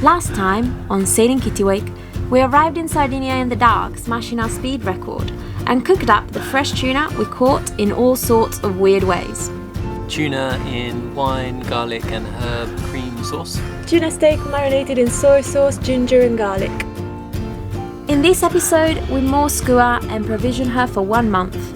Last time, on Sailing Kittiwake, we arrived in Sardinia in the dark, smashing our speed record, and cooked up the fresh tuna we caught in all sorts of weird ways. Tuna in wine, garlic and herb cream sauce. Tuna steak marinated in soy sauce, ginger and garlic. In this episode, we moor Skua and provision her for 1 month.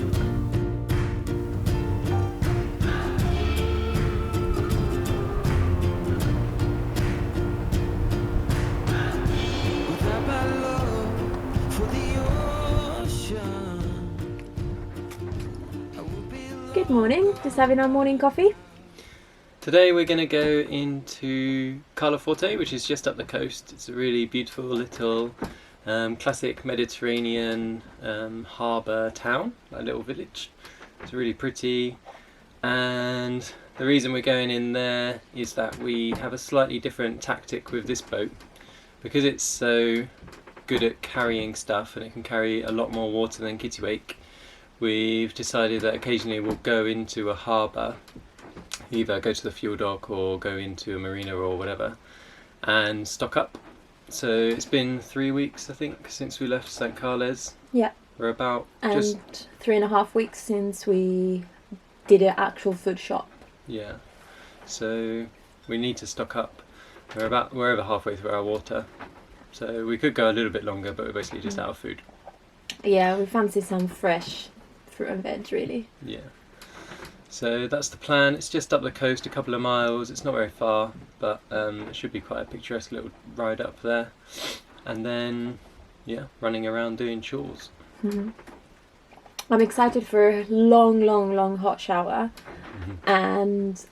Good morning, just having our morning coffee. Today we're going to go into Forte, which is just up the coast. It's a really beautiful little classic Mediterranean harbour town, a little village. It's really pretty, and the reason we're going in there is that we have a slightly different tactic with this boat. Because it's so good at carrying stuff and it can carry a lot more water than Kittiwake, we've decided that occasionally we'll go into a harbour, either go to the fuel dock or go into a marina or whatever, and stock up. So it's been 3 weeks, I think, since we left St. Carles. Yeah. We're about And just 3.5 weeks since we did an actual food shop. Yeah. So we need to stock up. We're over halfway through our water. So we could go a little bit longer, but we're basically just out of food. Yeah, we fancy some fresh fruit and veg, really. Yeah. So that's the plan. It's just up the coast, a couple of miles. It's not very far, but it should be quite a picturesque little ride up there. And then, yeah, running around doing chores. Mm-hmm. I'm excited for a long hot shower and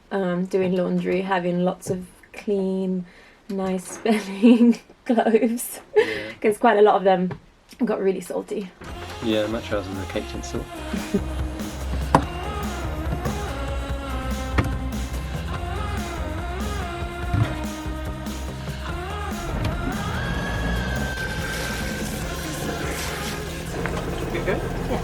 doing laundry, having lots of clean, nice smelling clothes. Because quite a lot of them got really salty. Yeah, my trousers are caked in salt. Okay. Yeah.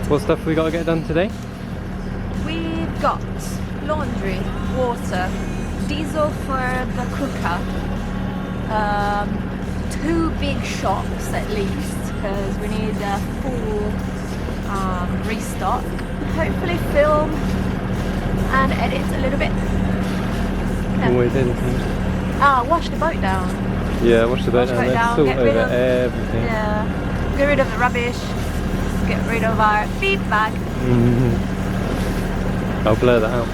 What stuff we got to get done today? We've got laundry, water, diesel for the cooker, 2 big shops at least, because we need a full restock. Hopefully film and edit a little bit. Always editing. Wash the boat down. Yeah, wash the boat down. There's salt get rid over of everything. Yeah, get rid of the rubbish. Get rid of our feed bag. I'll blur that out.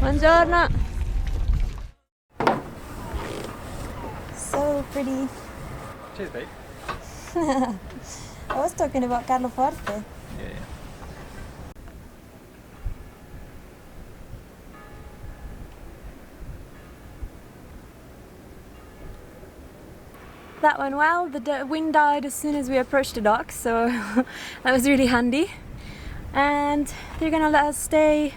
Buongiorno. So pretty. Cheers, babe. I was talking about Forte. Yeah. That went well. The wind died as soon as we approached the dock, so that was really handy. and they're gonna let us stay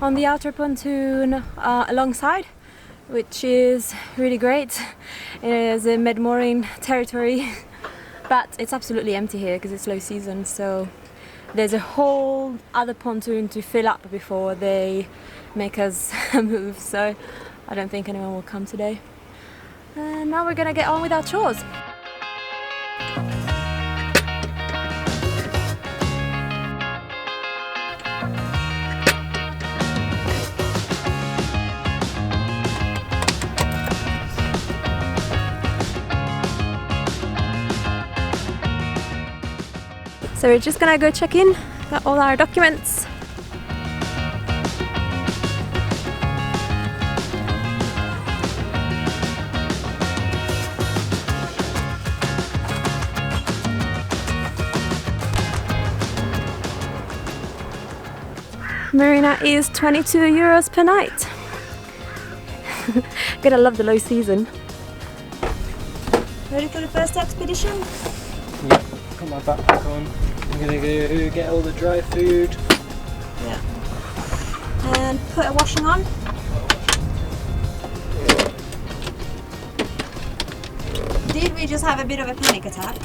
on the outer pontoon alongside, which is really great. It is a mid-mooring territory, but it's absolutely empty here because it's low season, so there's a whole other pontoon to fill up before they make us move, so I don't think anyone will come today. And now we're gonna get on with our chores. So we're just gonna go check in, got all our documents. Marina is 22 euros per night. Gotta love the low season. Ready for the first expedition? Yeah, got my backpack on. I'm gonna go get all the dry food. Yeah. And put a washing on. Did we just have a bit of a panic attack?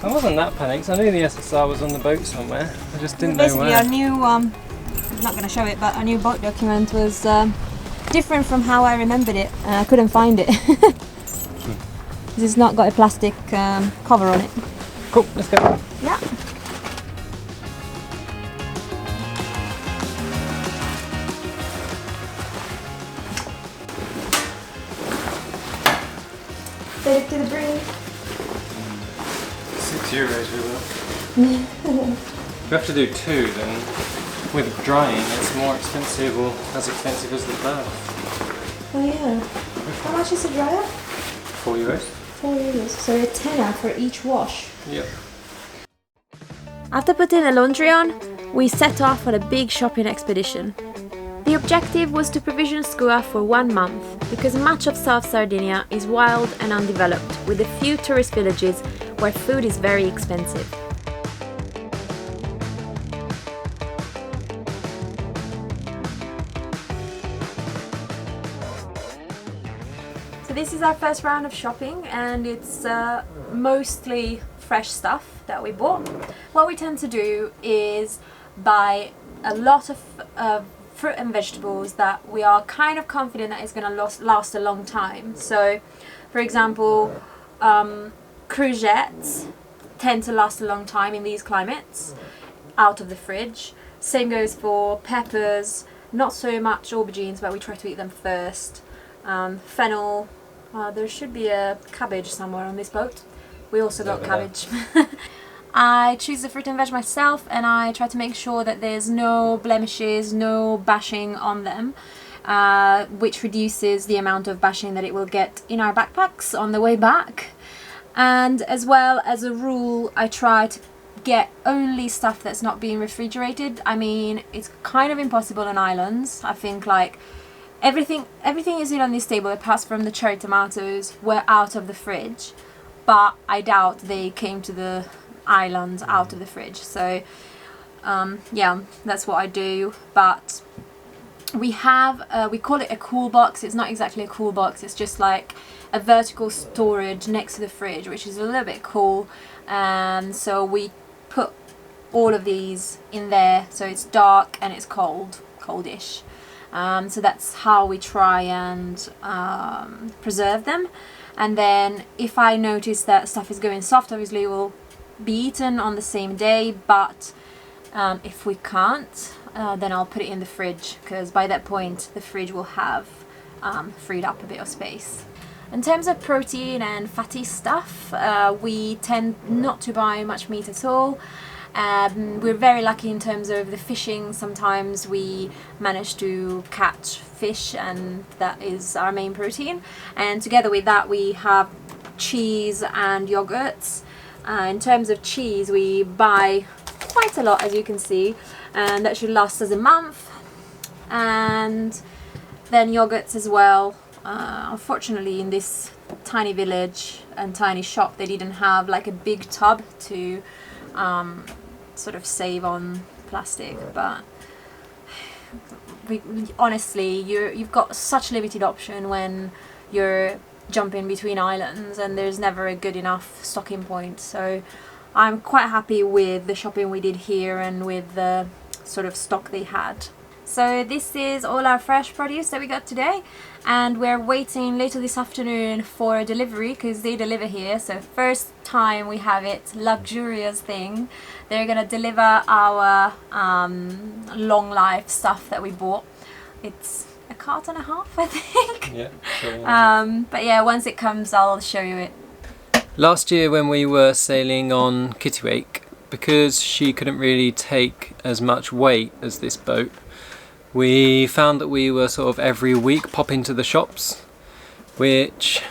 I wasn't that panicked. I knew the SSR was on the boat somewhere. I just didn't know Basically, where. our new, I'm not going to show it, but our new boat document was different from how I remembered it. I couldn't find it. It's not got a plastic cover on it. Cool, let's go. Yeah. Take it to the brink. €6 we will. We have to do 2 then. With drying, it's more expensive, or as expensive as the berth. Oh yeah. How much is a dryer? €4. 4 euros. So a tenner for each wash. Yep. After putting the laundry on, we set off on a big shopping expedition. The objective was to provision Skua for 1 month, because much of South Sardinia is wild and undeveloped, with a few tourist villages where food is very expensive. So this is our first round of shopping, and it's mostly fresh stuff that we bought. What we tend to do is buy a lot of fruit and vegetables that we are kind of confident that is going to last a long time. So, for example, courgettes tend to last a long time in these climates, out of the fridge. Same goes for peppers, not so much aubergines, but we try to eat them first. Fennel, there should be a cabbage somewhere on this boat. We also got cabbage. I choose the fruit and veg myself, and I try to make sure that there's no blemishes, no bashing on them, which reduces the amount of bashing that it will get in our backpacks on the way back. And as well, as a rule, I try to get only stuff that's not being refrigerated. I mean, it's kind of impossible on islands. I think like everything you see on this table, apart from the cherry tomatoes, were out of the fridge, but I doubt they came to the island out of the fridge. So yeah, that's what I do. But we have we call it a cool box. It's not exactly a cool box, it's just like a vertical storage next to the fridge, which is a little bit cool. And so we put all of these in there, so it's dark and it's coldish. So that's how we try and preserve them. And then if I notice that stuff is going soft, obviously it will be eaten on the same day, but if we can't, then I'll put it in the fridge, because by that point the fridge will have freed up a bit of space. In terms of protein and fatty stuff, we tend not to buy much meat at all. We're very lucky in terms of the fishing. Sometimes we manage to catch fish, and that is our main protein. And together with that we have cheese and yogurts. In terms of cheese, we buy quite a lot, as you can see, and that should last us a month. And then yogurts as well. Unfortunately, in this tiny village and tiny shop, they didn't have like a big tub to sort of save on plastic, but honestly, you've got such limited option when you're jumping between islands, and there's never a good enough stocking point. So I'm quite happy with the shopping we did here and with the sort of stock they had. So this is all our fresh produce that we got today, and we're waiting later this afternoon for a delivery because they deliver here. So first time we have it, luxurious thing. They're gonna deliver our long life stuff that we bought. It's a cart and a half, I think. Yeah. Sure. But yeah, once it comes, I'll show you it. Last year when we were sailing on Kittiwake, because she couldn't really take as much weight as this boat, we found that we were sort of every week popping to the shops, which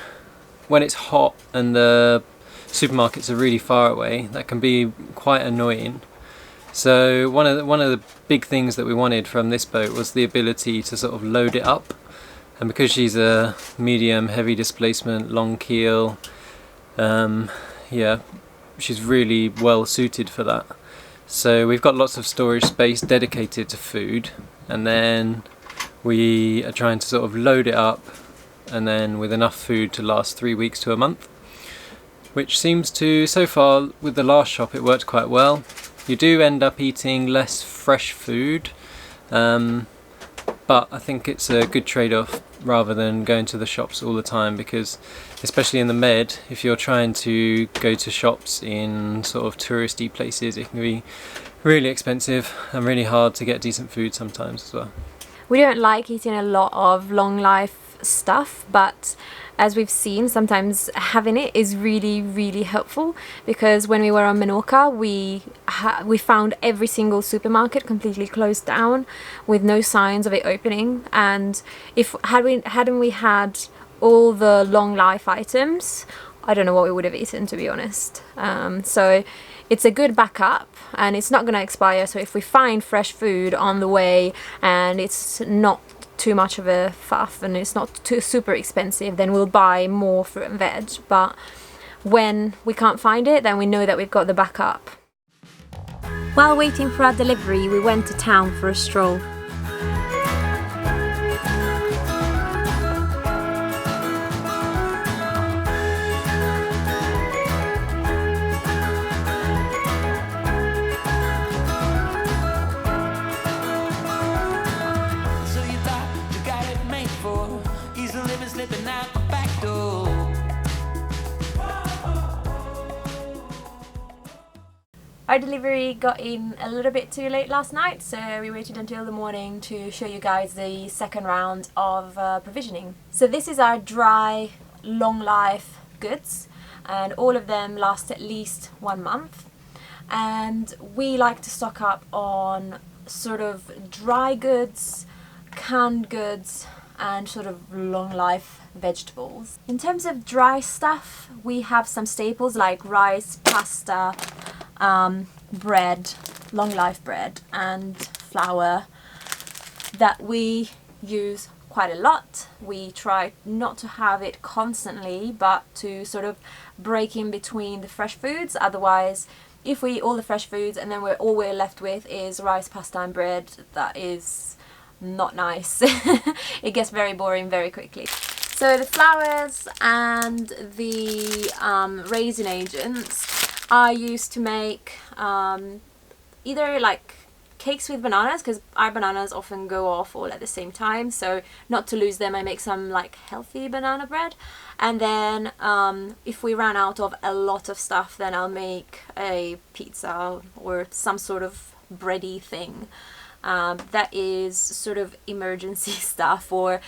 when it's hot and the supermarkets are really far away, that can be quite annoying. So one of the big things that we wanted from this boat was the ability to sort of load it up, and because she's a medium heavy displacement long keel, yeah, she's really well suited for that. So we've got lots of storage space dedicated to food, and then we are trying to sort of load it up, and then with enough food to last 3 weeks to a month, which seems to, so far with the last shop, it worked quite well. You do end up eating less fresh food, but I think it's a good trade-off rather than going to the shops all the time, because especially in the Med, if you're trying to go to shops in sort of touristy places, it can be really expensive and really hard to get decent food sometimes as well. We don't like eating a lot of long life stuff, but as we've seen, sometimes having it is really, really helpful, because when we were on Menorca, we found every single supermarket completely closed down with no signs of it opening, and hadn't we had all the long life items, I don't know what we would have eaten, to be honest. So it's a good backup, and it's not going to expire. So if we find fresh food on the way and it's not too much of a faff and it's not too super expensive, then we'll buy more fruit and veg. But when we can't find it, then we know that we've got the backup. While waiting for our delivery, we went to town for a stroll. Our delivery got in a little bit too late last night, so we waited until the morning to show you guys the second round of provisioning. So this is our dry, long life goods, and all of them last at least 1 month. And we like to stock up on sort of dry goods, canned goods, and sort of long life vegetables. In terms of dry stuff, we have some staples like rice, pasta, bread, long life bread, and flour that we use quite a lot. We try not to have it constantly, but to sort of break in between the fresh foods. Otherwise, if we eat all the fresh foods and then all we're left with is rice, pasta and bread, that is not nice. It gets very boring very quickly. So the flours and the raisin agents I used to make either like cakes with bananas, because our bananas often go off all at the same time, so not to lose them I make some like healthy banana bread. And then if we ran out of a lot of stuff, then I'll make a pizza or some sort of bready thing. That is sort of emergency stuff or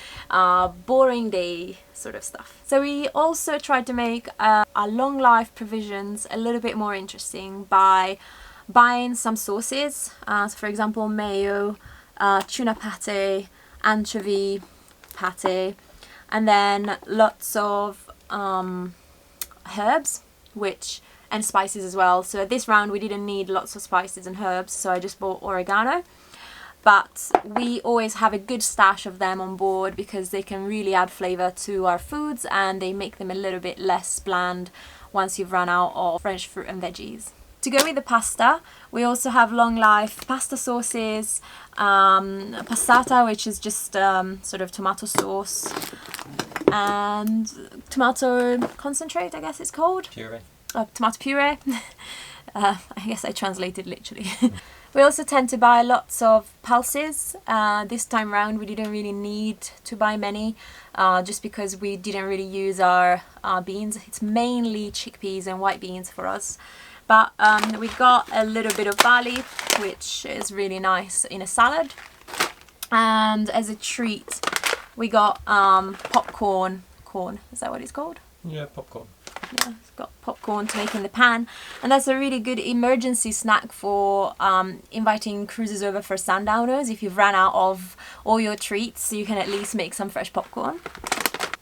boring day sort of stuff. So we also tried to make our long life provisions a little bit more interesting by buying some sauces. So for example, mayo, tuna pate, anchovy pate, and then lots of herbs, and spices as well. So this round we didn't need lots of spices and herbs, so I just bought oregano. But we always have a good stash of them on board because they can really add flavour to our foods, and they make them a little bit less bland once you've run out of fresh fruit and veggies. To go with the pasta, we also have long life pasta sauces, passata, which is just sort of tomato sauce, and tomato concentrate, I guess it's called. Puree. Tomato puree. I guess I translated literally. We also tend to buy lots of pulses. This time round we didn't really need to buy many, just because we didn't really use our beans. It's mainly chickpeas and white beans for us. But we got a little bit of barley, which is really nice in a salad. And as a treat, we got popcorn. Corn, is that what it's called? Yeah, popcorn. Yeah, it's got popcorn to make in the pan, and that's a really good emergency snack for inviting cruisers over for sundowners. If you've run out of all your treats, you can at least make some fresh popcorn.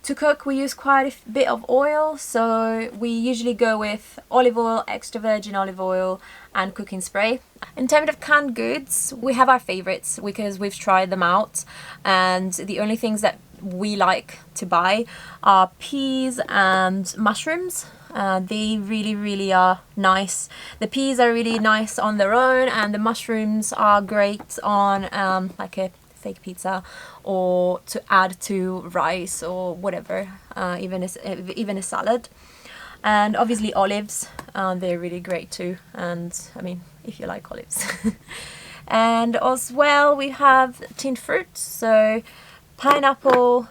To cook, we use quite a bit of oil, so we usually go with olive oil, extra virgin olive oil, and cooking spray. In terms of canned goods, we have our favorites because we've tried them out, and the only things that we like to buy are peas and mushrooms. They really are nice. The peas are really nice on their own, and the mushrooms are great on like a fake pizza, or to add to rice or whatever, even a salad. And obviously olives, they're really great too, and I mean, if you like olives. And as well, we have tinned fruit, so pineapple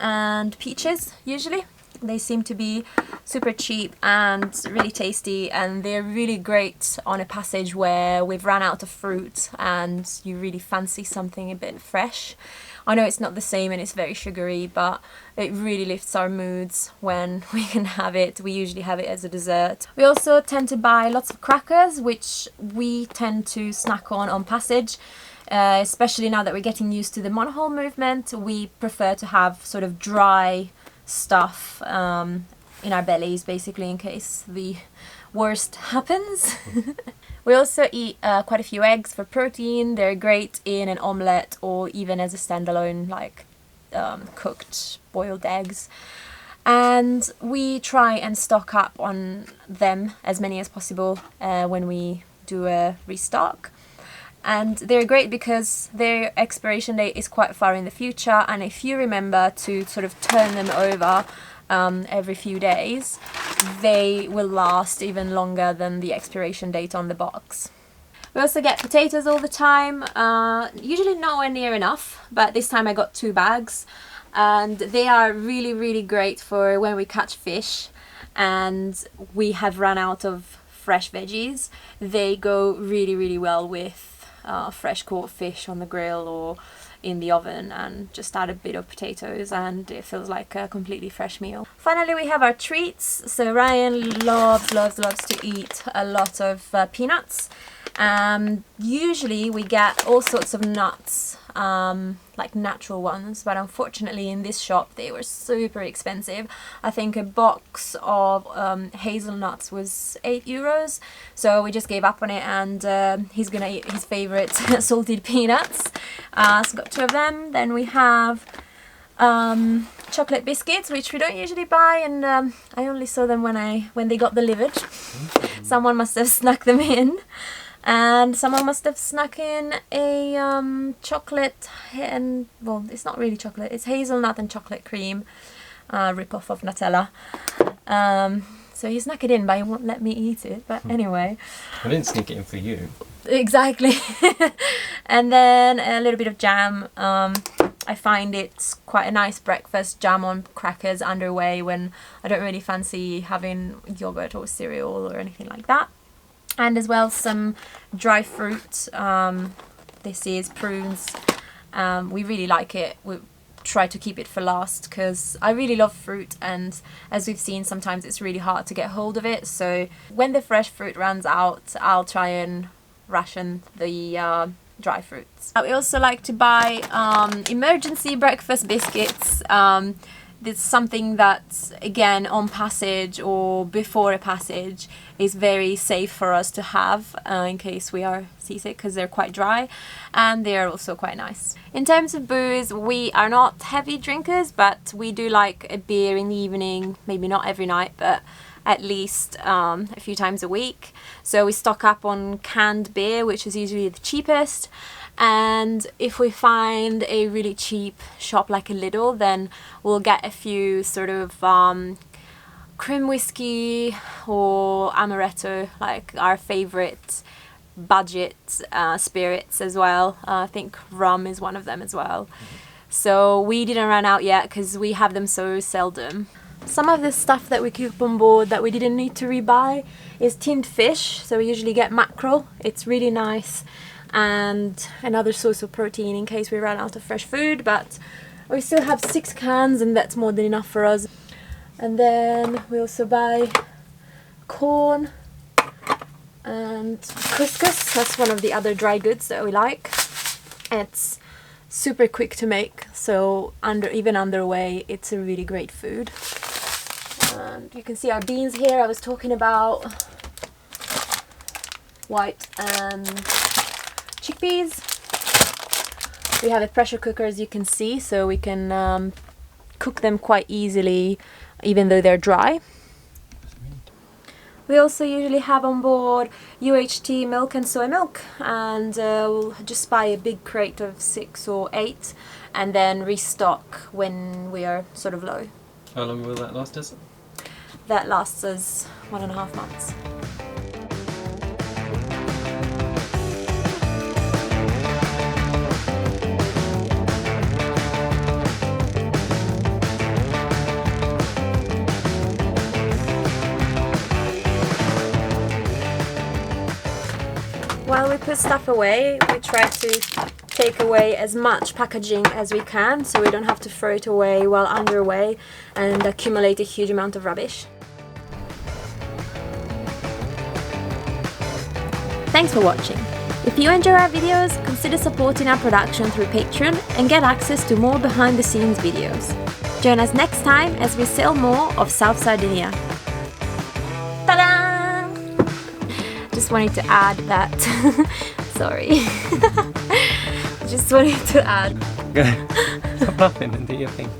and peaches. Usually they seem to be super cheap and really tasty, and they're really great on a passage where we've run out of fruit and you really fancy something a bit fresh. I know it's not the same and it's very sugary, but it really lifts our moods when we can have it. We usually have it as a dessert. We also tend to buy lots of crackers, which we tend to snack on passage. Especially now that we're getting used to the monohull movement, we prefer to have sort of dry stuff in our bellies, basically, in case the worst happens. We also eat quite a few eggs for protein. They're great in an omelette or even as a standalone, like cooked boiled eggs. And we try and stock up on them, as many as possible, when we do a restock. And they're great because their expiration date is quite far in the future, and if you remember to sort of turn them over every few days, they will last even longer than the expiration date on the box. We also get potatoes all the time, usually nowhere near enough, but this time I got 2 bags, and they are really great for when we catch fish and we have run out of fresh veggies. They go really well with fresh caught fish on the grill or in the oven, and just add a bit of potatoes and it feels like a completely fresh meal. Finally, we have our treats. So Ryan loves to eat a lot of peanuts. Usually we get all sorts of nuts, like natural ones, but unfortunately in this shop they were super expensive. I think a box of hazelnuts was €8, so we just gave up on it, and he's gonna eat his favorite salted peanuts. So got 2 of them. Then we have chocolate biscuits, which we don't usually buy, and I only saw them when they got delivered. Someone must have snuck them in. And someone must have snuck in a chocolate, and well, it's not really chocolate, it's hazelnut and chocolate cream rip-off of Nutella. So he snuck it in, but he won't let me eat it. But anyway. I didn't sneak it in for you. Exactly. And then a little bit of jam. I find it's quite a nice breakfast, jam on crackers underway when I don't really fancy having yogurt or cereal or anything like that. And as well some dry fruit. This is prunes. We really like it. We try to keep it for last because I really love fruit, and as we've seen, sometimes it's really hard to get hold of it. So when the fresh fruit runs out, I'll try and ration the dry fruits. We also like to buy emergency breakfast biscuits. it's something that, again, on passage or before a passage is very safe for us to have in case we are seasick, because they're quite dry and they're also quite nice. In terms of booze, we are not heavy drinkers, but we do like a beer in the evening, maybe not every night, but at least a few times a week. So we stock up on canned beer, which is usually the cheapest. And if we find a really cheap shop like a Lidl, then we'll get a few sort of cream whiskey or amaretto, like our favorite budget spirits as well. I think rum is one of them as well. So we didn't run out yet because we have them so seldom. Some of the stuff that we keep on board that we didn't need to rebuy is tinned fish. So we usually get mackerel. It's really nice and another source of protein in case we run out of fresh food, but we still have 6 cans and that's more than enough for us. And then we also buy corn and couscous. That's one of the other dry goods that we like. It's super quick to make, so even underway it's a really great food. And you can see our beans here. I was talking about white and chickpeas. We have a pressure cooker, as you can see, so we can cook them quite easily even though they're dry. We also usually have on board UHT milk and soy milk, and we'll just buy a big crate of 6 or 8 and then restock when we are sort of low. How long will that last us? That lasts us 1.5 months. While we put stuff away, we try to take away as much packaging as we can so we don't have to throw it away while underway and accumulate a huge amount of rubbish. Thanks for watching. If you enjoy our videos, consider supporting our production through Patreon and get access to more behind the scenes videos. Join us next time as we sail more of South Sardinia. Ta-da! Just wanted to add that. Sorry. Just wanted to add. Stop laughing and do your thing.